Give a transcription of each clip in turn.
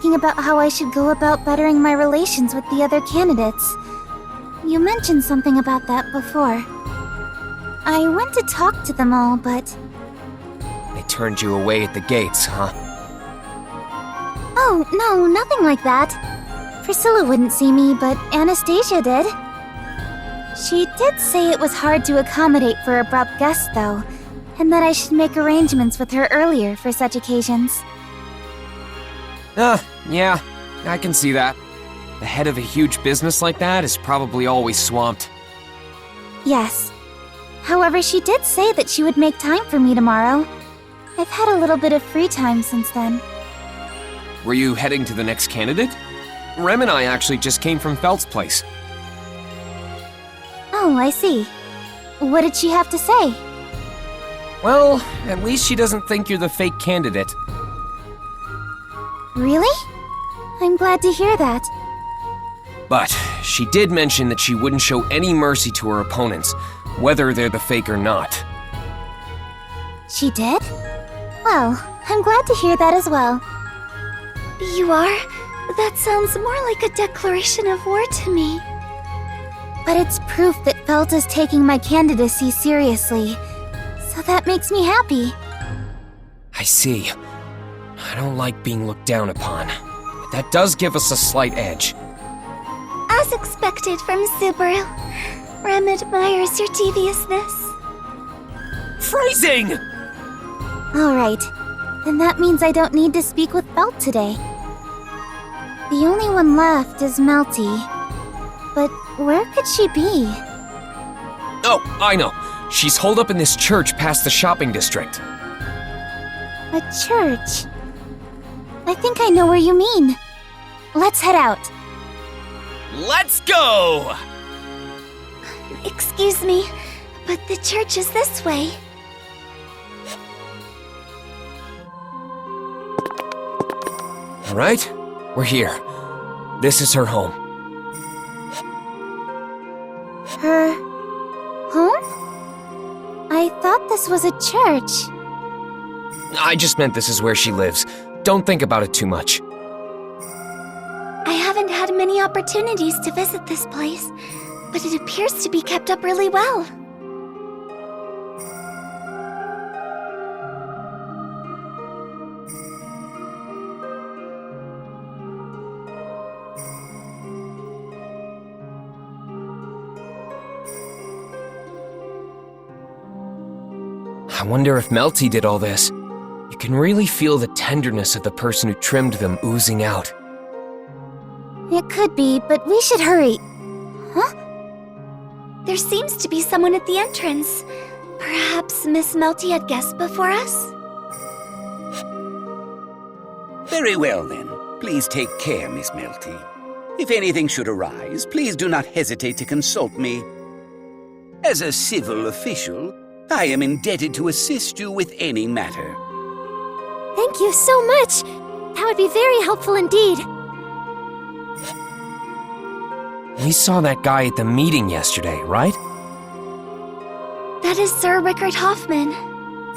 thinking about how I should go about bettering my relations with the other candidates. You mentioned something about that before. I went to talk to them all, but... They turned you away at the gates, huh? Oh, no, nothing like that. Priscilla wouldn't see me, but Anastasia did. She did say it was hard to accommodate for abrupt guests, though, and that I should make arrangements with her earlier for such occasions. Yeah, I can see that. The head of a huge business like that is probably always swamped. Yes. However, she did say that she would make time for me tomorrow. I've had a little bit of free time since then. Were you heading to the next candidate? Rem and I actually just came from Felt's place. Oh, I see. What did she have to say? Well, at least she doesn't think you're the fake candidate. Really? I'm glad to hear that. But she did mention that she wouldn't show any mercy to her opponents, whether they're the fake or not. She did? Well, I'm glad to hear that as well. You are? That sounds more like a declaration of war to me. But it's proof that Felt is taking my candidacy seriously, so that makes me happy. I see. I don't like being looked down upon, but that does give us a slight edge. As expected from Subaru, Rem admires your deviousness. Phrasing! Alright, then that means I don't need to speak with Felt today. The only one left is Melty. But where could she be? Oh, I know. She's holed up in this church past the shopping district. A church? I think I know where you mean. Let's head out. Let's go! Excuse me, but the church is this way. All right, we're here. This is her home. Her... home? I thought this was a church. I just meant this is where she lives. Don't think about it too much. I haven't had many opportunities to visit this place, but it appears to be kept up really well. I wonder if Melty did all this. You can really feel the tenderness of the person who trimmed them oozing out. It could be, but we should hurry. Huh? There seems to be someone at the entrance. Perhaps Miss Melty had guests before us? Very well, then. Please take care, Miss Melty. If anything should arise, please do not hesitate to consult me. As a civil official, I am indebted to assist you with any matter. Thank you so much! That would be very helpful indeed. We saw that guy at the meeting yesterday, right? That is Sir Rickard Hoffman.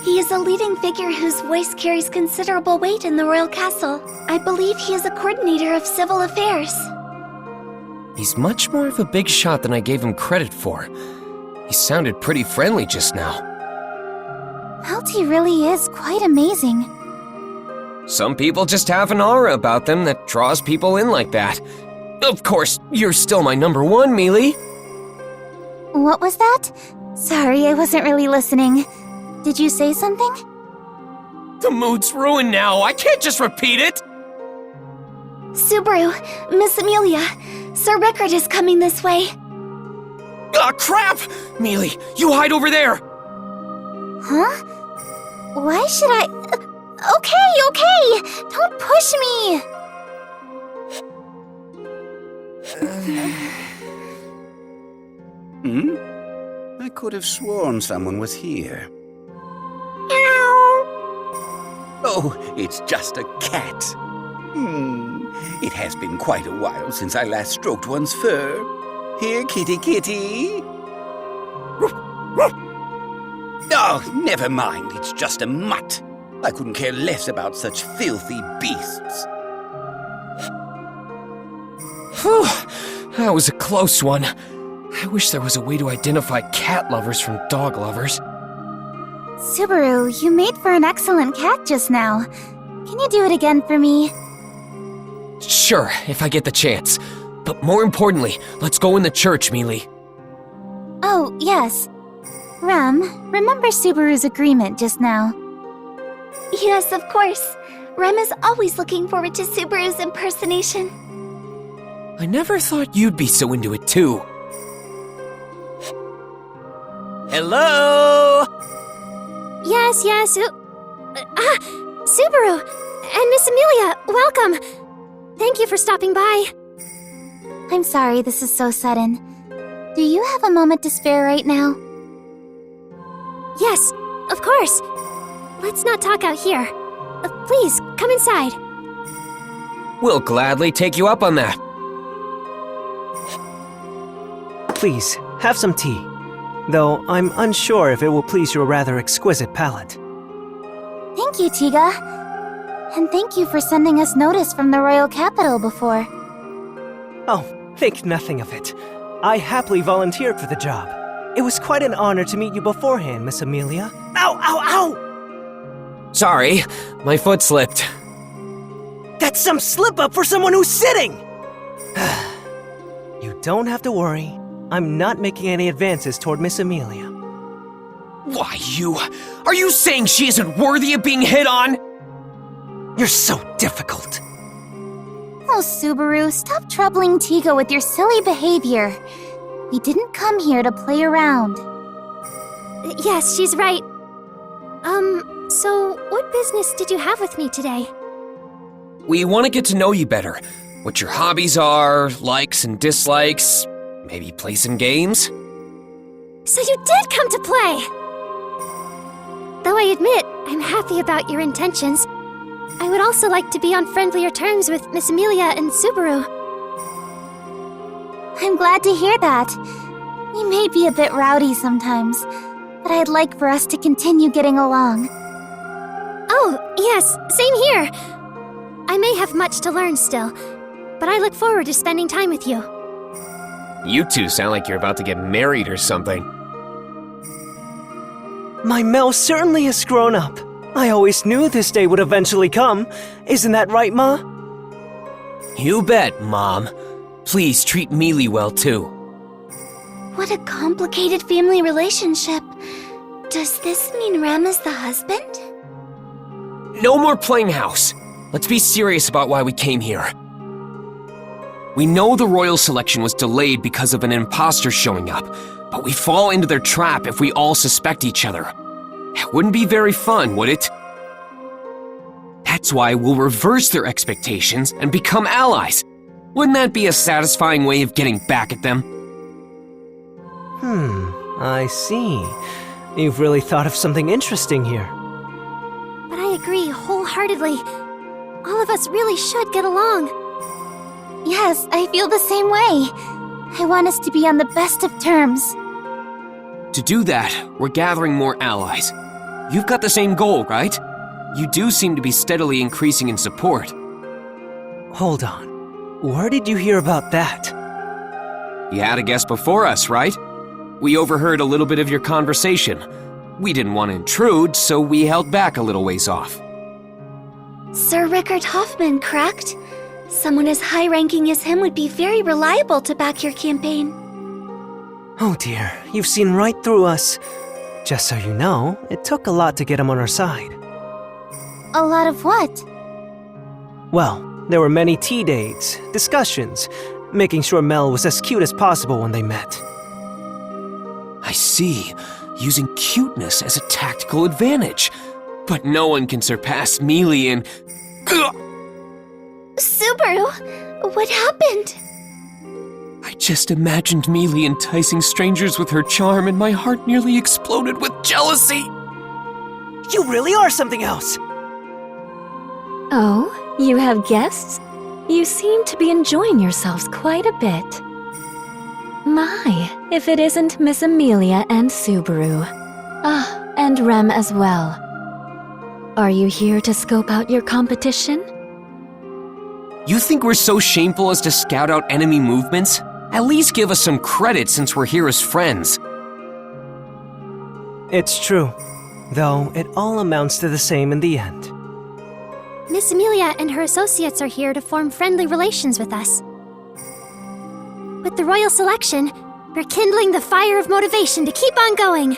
He is a leading figure whose voice carries considerable weight in the royal castle. I believe he is a coordinator of civil affairs. He's much more of a big shot than I gave him credit for. He sounded pretty friendly just now. Melty really is quite amazing. Some people just have an aura about them that draws people in like that. Of course, you're still my number one, Mealy. What was that? Sorry, I wasn't really listening. Did you say something? The mood's ruined now. I can't just repeat it. Subaru, Miss Amelia, Sir Rickard is coming this way. Ah, crap! Mealy, you hide over there! Huh? Why should I... Okay! Don't push me! I could have sworn someone was here. Oh, it's just a cat. It has been quite a while since I last stroked one's fur. Here, kitty kitty. Oh, never mind. It's just a mutt. I couldn't care less about such filthy beasts. Whew, that was a close one. I wish there was a way to identify cat lovers from dog lovers. Subaru, you made for an excellent cat just now. Can you do it again for me? Sure, if I get the chance. But more importantly, let's go in the church, Mealy. Oh, yes. Rem, remember Subaru's agreement just now. Yes, of course. Rem is always looking forward to Subaru's impersonation. I never thought you'd be so into it, too. Hello? Yes. Subaru! And Miss Amelia, welcome! Thank you for stopping by. I'm sorry this is so sudden. Do you have a moment to spare right now? Yes, of course. Let's not talk out here. Please, come inside. We'll gladly take you up on that. Please, have some tea. Though I'm unsure if it will please your rather exquisite palate. Thank you, Tiga. And thank you for sending us notice from the royal capital before. Oh, think nothing of it. I happily volunteered for the job. It was quite an honor to meet you beforehand, Miss Amelia. Ow, ow, ow! Sorry, my foot slipped. That's some slip-up for someone who's sitting! You don't have to worry. I'm not making any advances toward Miss Amelia. Why, are you saying she isn't worthy of being hit on? You're so difficult. Oh, Subaru, stop troubling Tiga with your silly behavior. We didn't come here to play around. Yes, she's right. So what business did you have with me today? We want to get to know you better. What your hobbies are, likes and dislikes. Maybe play some games? So you did come to play! Though I admit, I'm happy about your intentions. I would also like to be on friendlier terms with Miss Amelia and Subaru. I'm glad to hear that. We may be a bit rowdy sometimes, but I'd like for us to continue getting along. Oh, yes, same here. I may have much to learn still, but I look forward to spending time with you. You two sound like you're about to get married or something. My Mel certainly has grown up. I always knew this day would eventually come. Isn't that right, Ma? You bet, Mom. Please treat Mealy well, too. What a complicated family relationship. Does this mean Rem is the husband? No more playing house. Let's be serious about why we came here. We know the royal selection was delayed because of an imposter showing up, but we fall into their trap if we all suspect each other. It wouldn't be very fun, would it? That's why we'll reverse their expectations and become allies. Wouldn't that be a satisfying way of getting back at them? I see. You've really thought of something interesting here. But I agree wholeheartedly. All of us really should get along. Yes, I feel the same way. I want us to be on the best of terms. To do that, we're gathering more allies. You've got the same goal, right? You do seem to be steadily increasing in support. Hold on. Where did you hear about that? You had a guest before us, right? We overheard a little bit of your conversation. We didn't want to intrude, so we held back a little ways off. Sir Rickard Hoffman, correct? Someone as high-ranking as him would be very reliable to back your campaign. Oh dear, you've seen right through us. Just so you know, it took a lot to get him on our side. A lot of what? Well, there were many tea dates, discussions, making sure Mel was as cute as possible when they met. I see. Using cuteness as a tactical advantage. But no one can surpass Mealy in... Subaru, what happened? I just imagined Mealy enticing strangers with her charm and my heart nearly exploded with jealousy. You really are something else! Oh, you have guests? You seem to be enjoying yourselves quite a bit. My, if it isn't Miss Amelia and Subaru. Ah, and Rem as well. Are you here to scope out your competition? You think we're so shameful as to scout out enemy movements? At least give us some credit since we're here as friends. It's true, though it all amounts to the same in the end. Miss Amelia and her associates are here to form friendly relations with us. With the royal selection, we're kindling the fire of motivation to keep on going.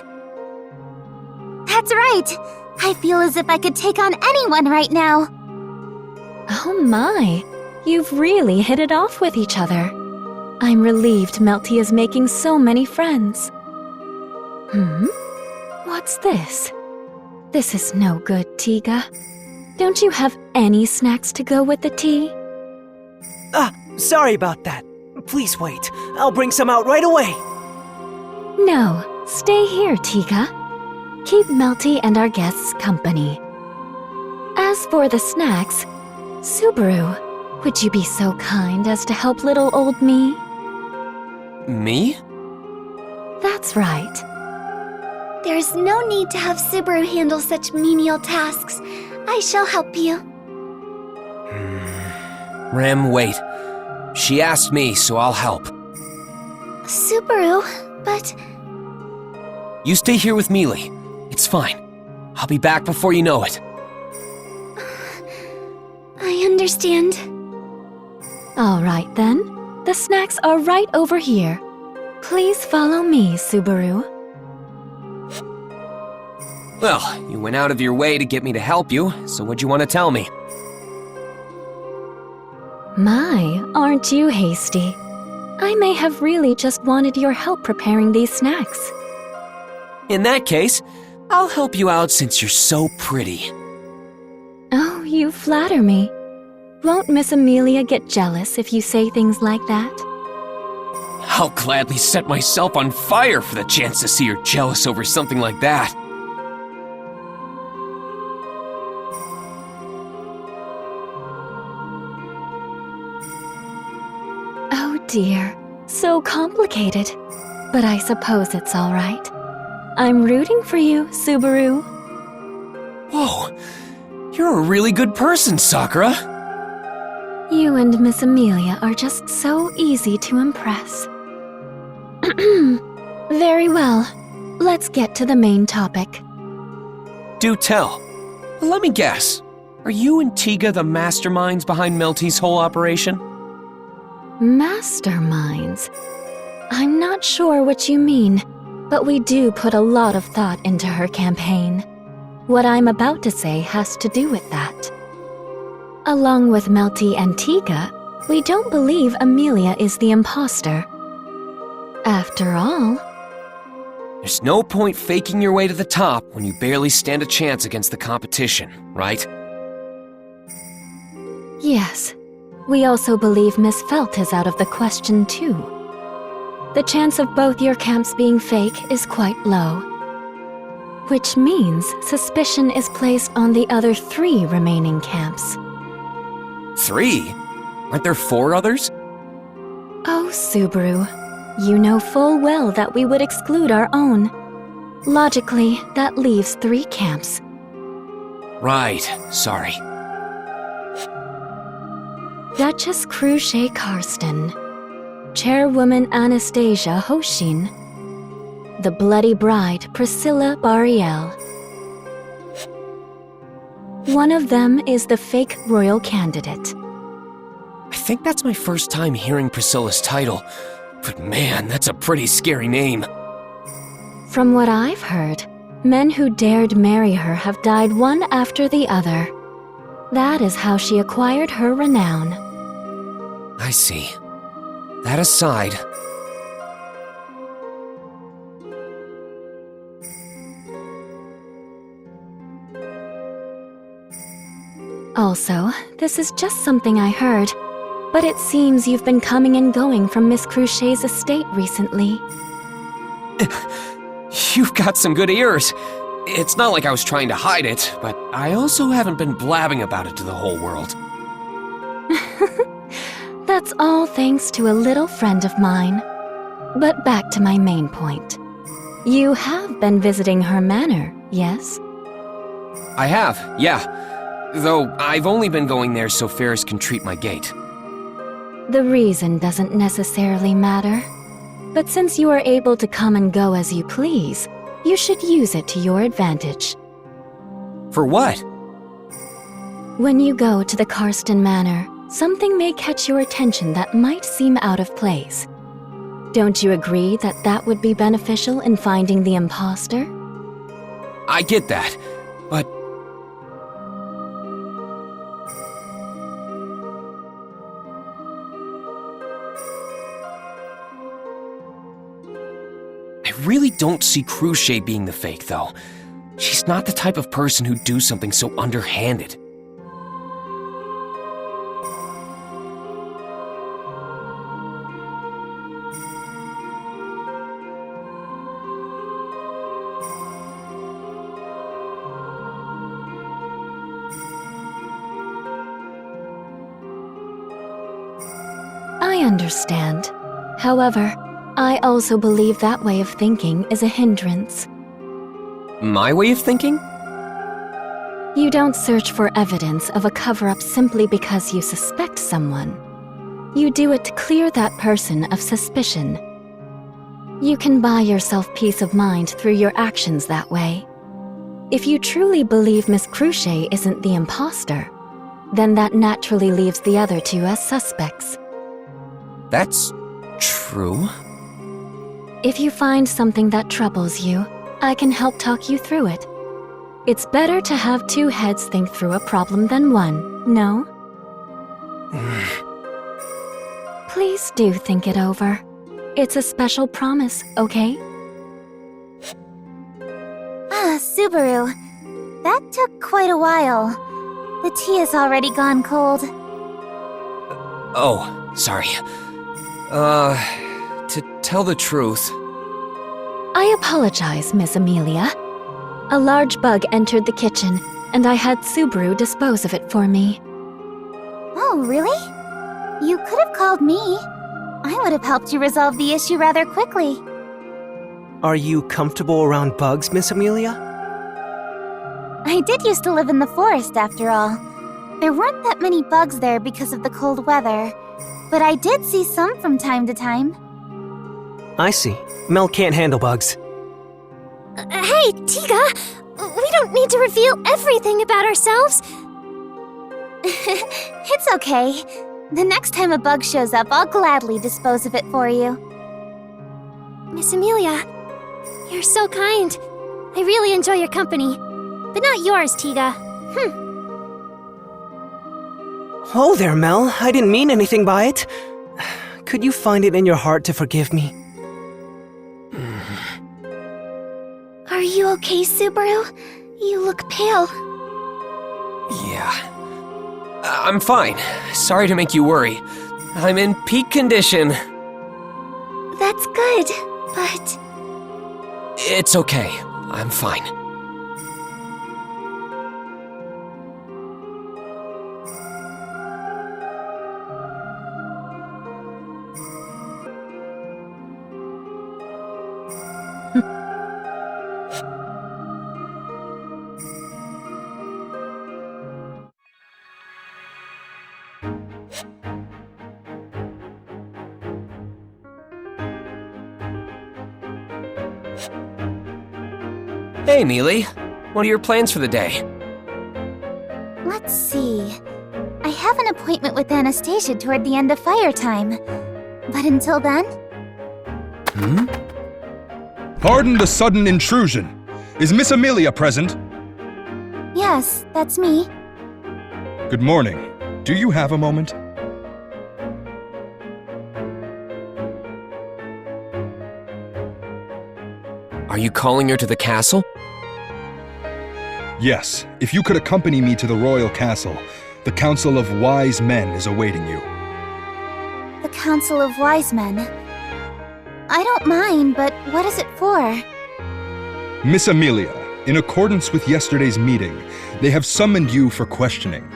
That's right. I feel as if I could take on anyone right now. Oh my, you've really hit it off with each other. I'm relieved Melty is making so many friends. What's this? This is no good, Tiga. Don't you have any snacks to go with the tea? Sorry about that. Please wait. I'll bring some out right away. No, stay here, Tiga. Keep Melty and our guests company. As for the snacks, Subaru, would you be so kind as to help little old me? Me? That's right. There's no need to have Subaru handle such menial tasks. I shall help you. Rem, wait. She asked me, so I'll help. Subaru, but... You stay here with Mealy. It's fine. I'll be back before you know it. I understand. All right then. The snacks are right over here. Please follow me, Subaru. Well, you went out of your way to get me to help you, so what'd you want to tell me? My, aren't you hasty? I may have really just wanted your help preparing these snacks. In that case, I'll help you out since you're so pretty. Oh, you flatter me. Won't Miss Amelia get jealous if you say things like that? I'll gladly set myself on fire for the chance to see her jealous over something like that. Oh dear, so complicated. But I suppose it's all right. I'm rooting for you, Subaru. Whoa, you're a really good person, Sakura. You and Miss Amelia are just so easy to impress. Very well. Let's get to the main topic. Do tell. Let me guess. Are you and Tiga the masterminds behind Melty's whole operation? Masterminds? I'm not sure what you mean, but we do put a lot of thought into her campaign. What I'm about to say has to do with that. Along with Melty and Tiga, we don't believe Amelia is the imposter. After all... There's no point faking your way to the top when you barely stand a chance against the competition, right? Yes. We also believe Miss Felt is out of the question, too. The chance of both your camps being fake is quite low. Which means suspicion is placed on the other 3 remaining camps. 3? Aren't there 4 others? Oh, Subaru. You know full well that we would exclude our own. Logically, that leaves 3 camps. Right, sorry. Duchess Cruchet Karsten, Chairwoman Anastasia Hoshin, the Bloody Bride Priscilla Bariel. One of them is the fake royal candidate. I think that's my first time hearing Priscilla's title, but man, that's a pretty scary name. From what I've heard, men who dared marry her have died one after the other. That is how she acquired her renown. I see. That aside... Also, this is just something I heard, but it seems you've been coming and going from Miss Cruchet's estate recently. You've got some good ears. It's not like I was trying to hide it, but I also haven't been blabbing about it to the whole world. That's all thanks to a little friend of mine. But back to my main point. You have been visiting her manor, yes? I have, yeah. Though I've only been going there so Ferris can treat my gait. The reason doesn't necessarily matter. But since you are able to come and go as you please, you should use it to your advantage. For what? When you go to the Karsten Manor, something may catch your attention that might seem out of place. Don't you agree that that would be beneficial in finding the imposter? I get that, but... I really don't see Cruciate being the fake, though. She's not the type of person who'd do something so underhanded. I understand. However, I also believe that way of thinking is a hindrance. My way of thinking? You don't search for evidence of a cover-up simply because you suspect someone. You do it to clear that person of suspicion. You can buy yourself peace of mind through your actions that way. If you truly believe Miss Cruciate isn't the imposter, then that naturally leaves the other two as suspects. That's true. If you find something that troubles you, I can help talk you through it. It's better to have two heads think through a problem than one, no? Please do think it over. It's a special promise, okay? Ah, Subaru. That took quite a while. The tea has already gone cold. Oh, sorry. To tell the truth... I apologize, Miss Amelia. A large bug entered the kitchen, and I had Subaru dispose of it for me. Oh, really? You could have called me. I would have helped you resolve the issue rather quickly. Are you comfortable around bugs, Miss Amelia? I did used to live in the forest, after all. There weren't that many bugs there because of the cold weather, but I did see some from time to time. I see. Mel can't handle bugs. Hey, Tiga! We don't need to reveal everything about ourselves. It's okay. The next time a bug shows up, I'll gladly dispose of it for you. Miss Amelia, you're so kind. I really enjoy your company. But not yours, Tiga. Oh there, Mel. I didn't mean anything by it. Could you find it in your heart to forgive me? Are you okay, Subaru? You look pale. Yeah. I'm fine. Sorry to make you worry. I'm in peak condition. That's good, but... It's okay. I'm fine. Hey, Mealy. What are your plans for the day? Let's see. I have an appointment with Anastasia toward the end of fire time. But until then... Pardon the sudden intrusion. Is Miss Amelia present? Yes, that's me. Good morning. Do you have a moment? Are you calling her to the castle? Yes, if you could accompany me to the royal castle. The Council of Wise Men is awaiting you. The Council of Wise Men. I don't mind, but what is it for? Miss Amelia, in accordance with yesterday's meeting, they have summoned you for questioning.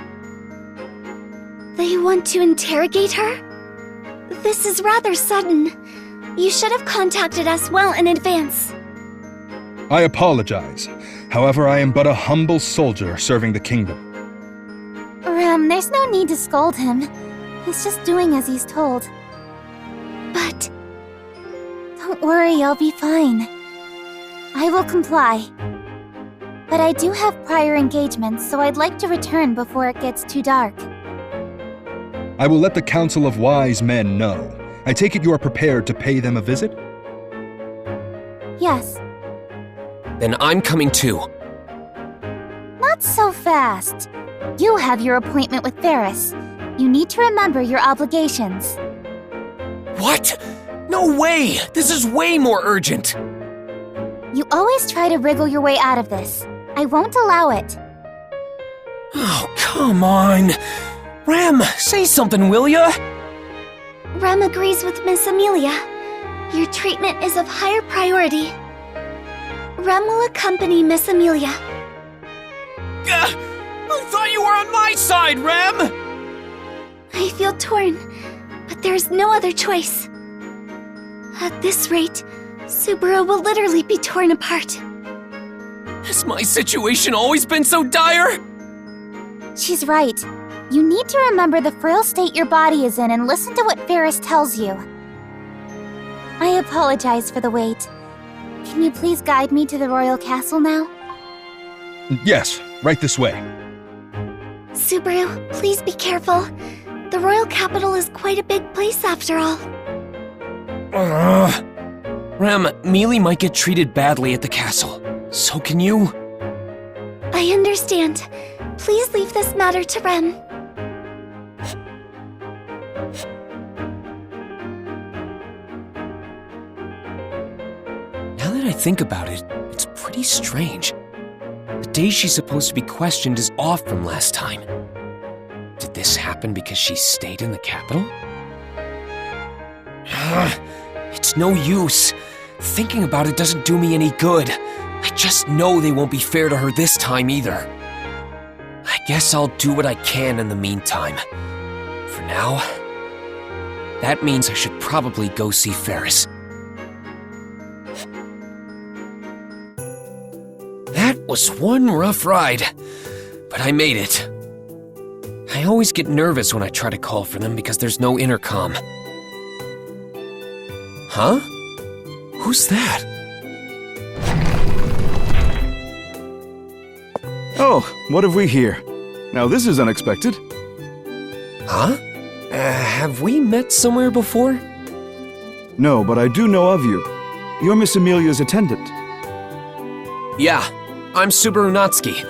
They want to interrogate her? This is rather sudden. You should have contacted us well in advance. I apologize. However, I am but a humble soldier serving the kingdom. Rem, there's no need to scold him. He's just doing as he's told. But Don't worry, I'll be fine. I will comply. But I do have prior engagements, so I'd like to return before it gets too dark. I will let the Council of Wise Men know. I take it you are prepared to pay them a visit? Yes. Then I'm coming too. Not so fast. You have your appointment with Ferris. You need to remember your obligations. What? No way! This is way more urgent! You always try to wriggle your way out of this. I won't allow it. Oh, come on! Rem, say something, will ya? Rem agrees with Miss Amelia. Your treatment is of higher priority. Rem will accompany Miss Amelia. I thought you were on my side, Rem! I feel torn, but there's no other choice. At this rate, Subara will literally be torn apart. Has my situation always been so dire? She's right. You need to remember the frail state your body is in and listen to what Ferris tells you. I apologize for the wait. Can you please guide me to the royal castle now? Yes, right this way. Subaru, please be careful. The royal capital is quite a big place after all. Rem, Mealy might get treated badly at the castle. So can you? I understand. Please leave this matter to Rem. Now that I think about it, it's pretty strange. The day she's supposed to be questioned is off from last time. Did this happen because she stayed in the capital? It's no use. Thinking about it doesn't do me any good. I just know they won't be fair to her this time either. I guess I'll do what I can in the meantime. For now, that means I should probably go see Ferris. That was one rough ride, but I made it. I always get nervous when I try to call for them because there's no intercom. Huh? Who's that? Oh, what have we here? Now this is unexpected. Huh? Have we met somewhere before? No, but I do know of you. You're Miss Amelia's attendant. Yeah, I'm Subaru Natsuki,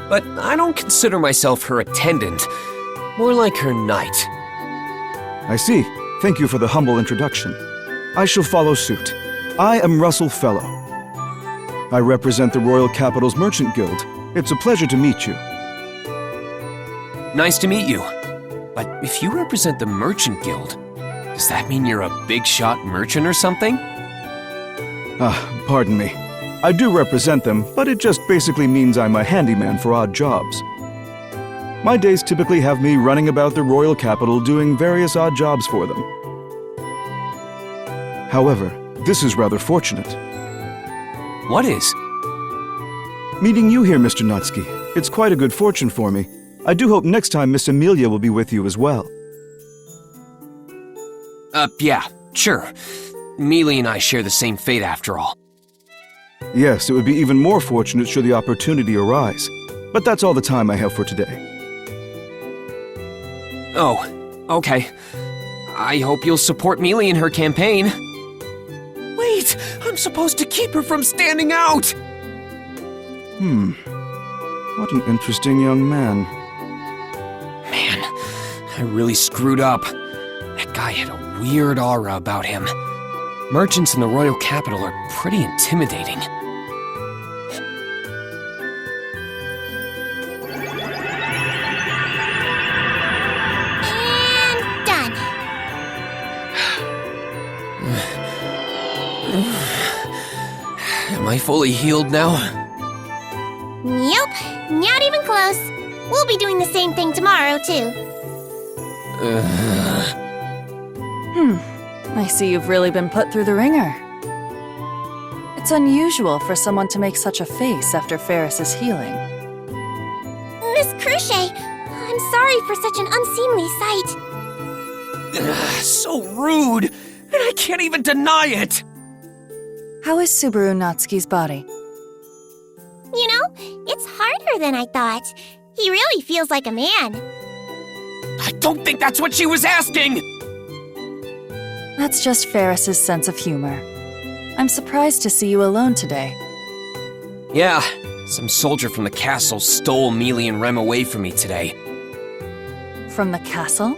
but I don't consider myself her attendant. More like her knight. I see. Thank you for the humble introduction. I shall follow suit. I am Russell Fellow. I represent the Royal Capital's Merchant Guild. It's a pleasure to meet you. Nice to meet you. But if you represent the Merchant Guild, does that mean you're a big-shot merchant or something? Pardon me. I do represent them, but it just basically means I'm a handyman for odd jobs. My days typically have me running about the Royal Capital doing various odd jobs for them. However, this is rather fortunate. What is? Meeting you here, Mr. Natsuki. It's quite a good fortune for me. I do hope next time Miss Amelia will be with you as well. Yeah, sure. Mealy and I share the same fate after all. Yes, it would be even more fortunate should the opportunity arise. But that's all the time I have for today. Oh, okay. I hope you'll support Mealy in her campaign. Wait, I'm supposed to keep her from standing out! What an interesting young man. Man, I really screwed up. That guy had a weird aura about him. Merchants in the royal capital are pretty intimidating. And done. Am I fully healed now? Nope, not even close. We'll be doing the same thing tomorrow, too. I see you've really been put through the ringer. It's unusual for someone to make such a face after Ferris's healing. Miss Cruchet, I'm sorry sorry for such an unseemly sight. So rude! And I can't even deny it! How is Subaru Natsuki's body? You know, it's harder than I thought. He really feels like a man. I don't think that's what she was asking! That's just Ferris's sense of humor. I'm surprised to see you alone today. Yeah, some soldier from the castle stole Mealy and Rem away from me today. From the castle?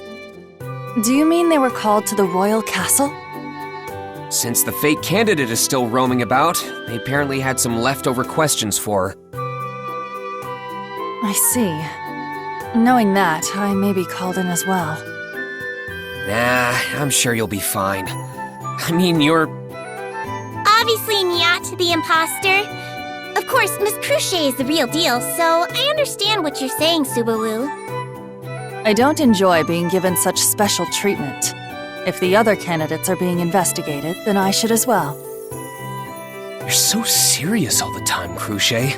Do you mean they were called to the royal castle? Since the fake candidate is still roaming about, they apparently had some leftover questions for her. I see. Knowing that, I may be called in as well. Nah, I'm sure you'll be fine. I mean, you're... Obviously not the imposter. Of course, Miss Cruchet is the real deal, so I understand what you're saying, Subaru. I don't enjoy being given such special treatment. If the other candidates are being investigated, then I should as well. You're so serious all the time, Cruchet.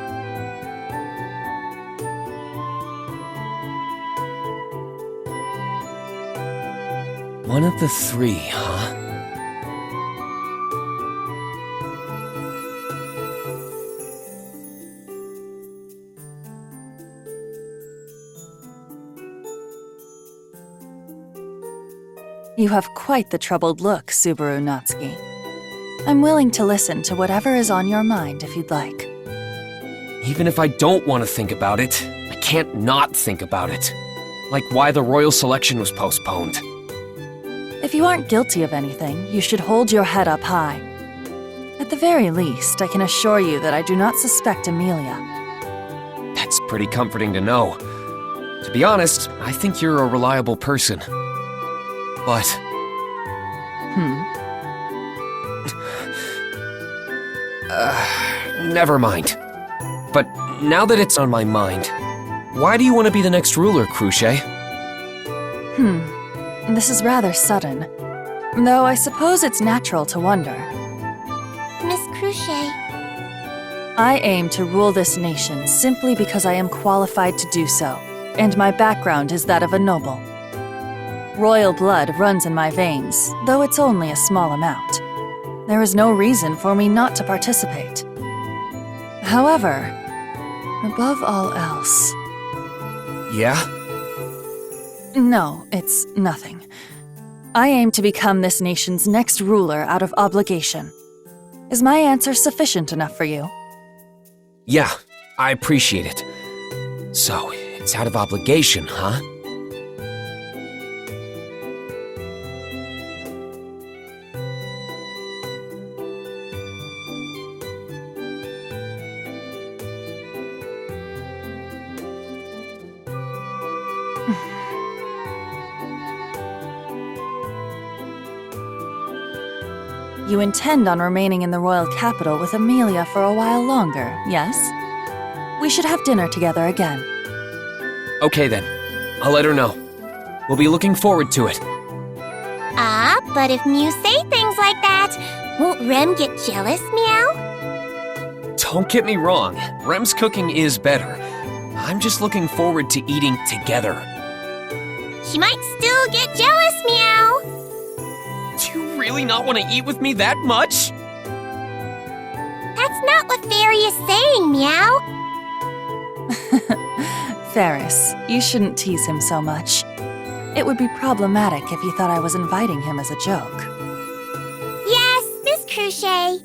One of the three, huh? You have quite the troubled look, Subaru Natsuki. I'm willing to listen to whatever is on your mind if you'd like. Even if I don't want to think about it, I can't not think about it. Like why the royal selection was postponed. If you aren't guilty of anything, you should hold your head up high. At the very least, I can assure you that I do not suspect Amelia. That's pretty comforting to know. To be honest, I think you're a reliable person. But... never mind. But now that it's on my mind, why do you want to be the next ruler, Cruchet? This is rather sudden. Though I suppose it's natural to wonder. Miss Cruchet. I aim to rule this nation simply because I am qualified to do so, and my background is that of a noble. Royal blood runs in my veins, though it's only a small amount. There is no reason for me not to participate. However, above all else... Yeah? No, it's nothing. I aim to become this nation's next ruler out of obligation. Is my answer sufficient enough for you? Yeah, I appreciate it. So, it's out of obligation, huh? You intend on remaining in the royal capital with Amelia for a while longer, yes? We should have dinner together again. Okay then, I'll let her know. We'll be looking forward to it. But if Mew say things like that, won't Rem get jealous, Meow? Don't get me wrong, Rem's cooking is better. I'm just looking forward to eating together. She might still get jealous, Meow. Do you really not want to eat with me that much? That's not what Fairy is saying, Meow. Ferris, you shouldn't tease him so much. It would be problematic if you thought I was inviting him as a joke. Yes, Miss Cruchet.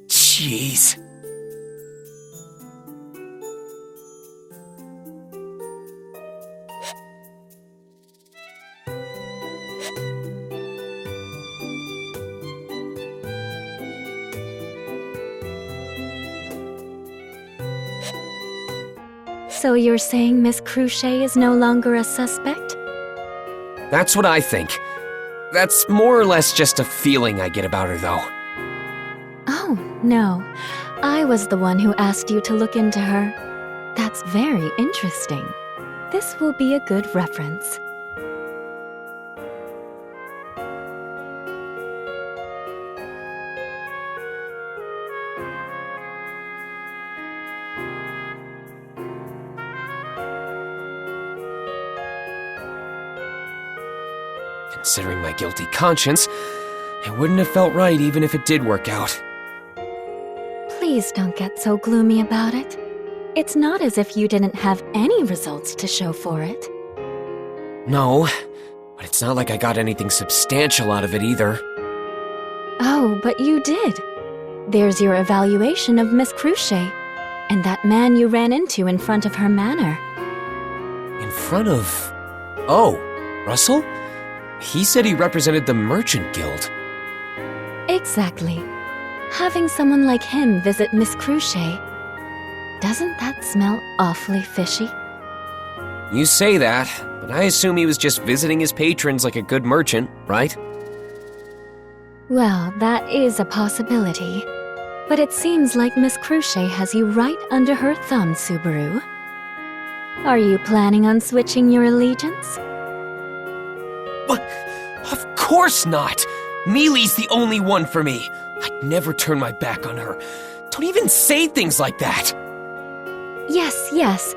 Jeez. So you're saying Miss Cruchet is no longer a suspect? That's what I think. That's more or less just a feeling I get about her, though. Oh, no. I was the one who asked you to look into her. That's very interesting. This will be a good reference. Considering my guilty conscience, it wouldn't have felt right even if it did work out. Please don't get so gloomy about it. It's not as if you didn't have any results to show for it. No, but it's not like I got anything substantial out of it either. Oh, but you did. There's your evaluation of Miss Cruchet, and that man you ran into in front of her manor. In front of... Oh, Russell? He said he represented the Merchant Guild. Exactly. Having someone like him visit Miss Cruchet, doesn't that smell awfully fishy? You say that, but I assume he was just visiting his patrons like a good merchant, right? Well, that is a possibility. But it seems like Miss Cruchet has you right under her thumb, Subaru. Are you planning on switching your allegiance? But of course not! Mealy's the only one for me. I'd never turn my back on her. Don't even say things like that! Yes, yes.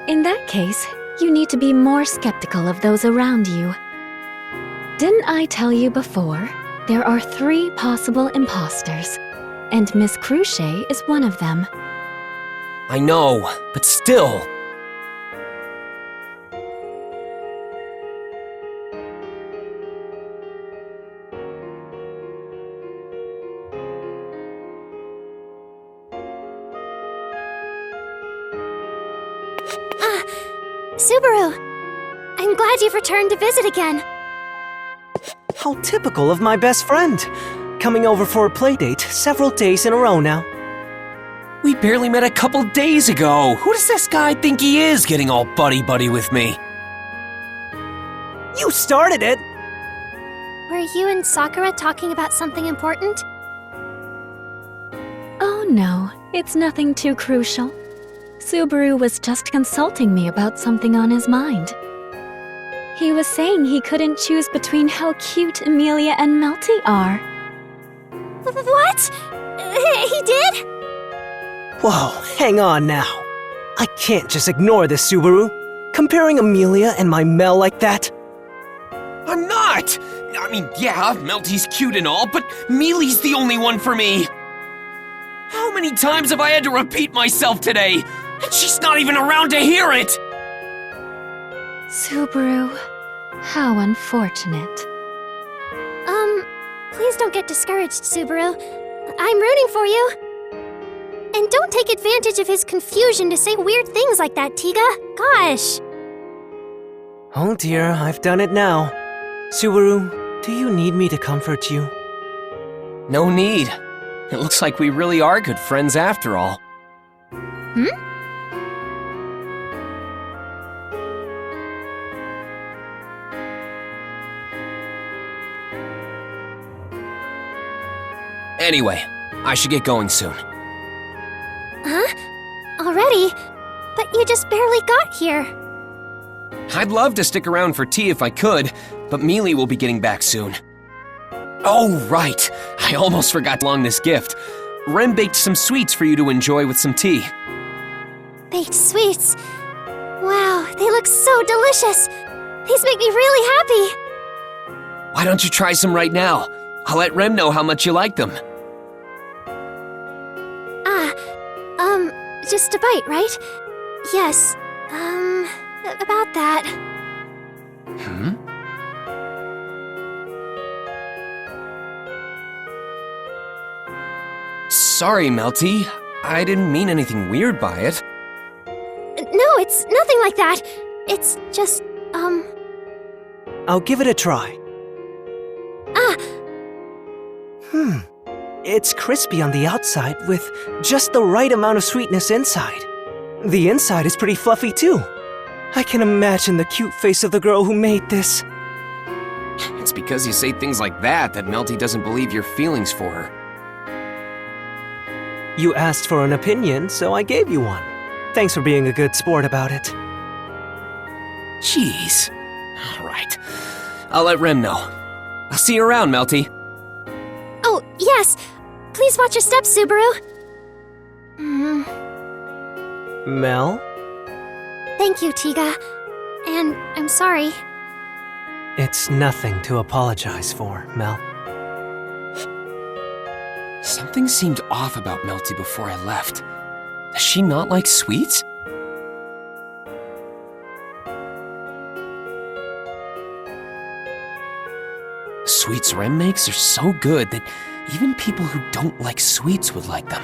In that case, you need to be more skeptical of those around you. Didn't I tell you before? There are 3 possible imposters, and Miss Cruchet is one of them. I know, but still... Subaru! I'm glad you've returned to visit again. How typical of my best friend. Coming over for a playdate several days in a row now. We barely met a couple days ago. Who does this guy think he is, getting all buddy-buddy with me? You started it! Were you and Sakura talking about something important? Oh no, it's nothing too crucial. Subaru was just consulting me about something on his mind. He was saying he couldn't choose between how cute Amelia and Melty are. What? He did? Whoa, hang on now. I can't just ignore this, Subaru. Comparing Amelia and my Mel like that? I'm not! I mean, yeah, Melty's cute and all, but Mealy's the only one for me! How many times have I had to repeat myself today? And she's not even around to hear it! Subaru, how unfortunate. Please don't get discouraged, Subaru. I'm rooting for you. And don't take advantage of his confusion to say weird things like that, Tiga. Gosh. Oh dear, I've done it now. Subaru, do you need me to comfort you? No need. It looks like we really are good friends after all. Anyway, I should get going soon. Huh? Already? But you just barely got here. I'd love to stick around for tea if I could, but Mealy will be getting back soon. Oh, right. I almost forgot along this gift. Rem baked some sweets for you to enjoy with some tea. Baked sweets. Wow, they look so delicious. These make me really happy. Why don't you try some right now? I'll let Rem know how much you like them. Just a bite, right? Yes. About that. Sorry, Melty. I didn't mean anything weird by it. No, it's nothing like that. It's just, I'll give it a try. It's crispy on the outside with just the right amount of sweetness inside. The inside is pretty fluffy too. I can imagine the cute face of the girl who made this. It's because you say things like that Melty doesn't believe your feelings for her. You asked for an opinion, so I gave you one. Thanks for being a good sport about it. Jeez. All right. I'll let Rem know. I'll see you around, Melty. oh, yes. Please watch your steps, Subaru. Mel? Thank you, Tiga. And I'm sorry. It's nothing to apologize for, Mel. Something seemed off about Melty before I left. Does she not like sweets? The sweets Rem makes are so good that even people who don't like sweets would like them.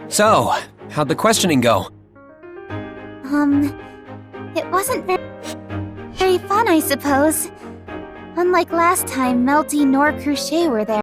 So, how'd the questioning go? It wasn't very fun, I suppose. Unlike last time, Melty nor Cruchet were there.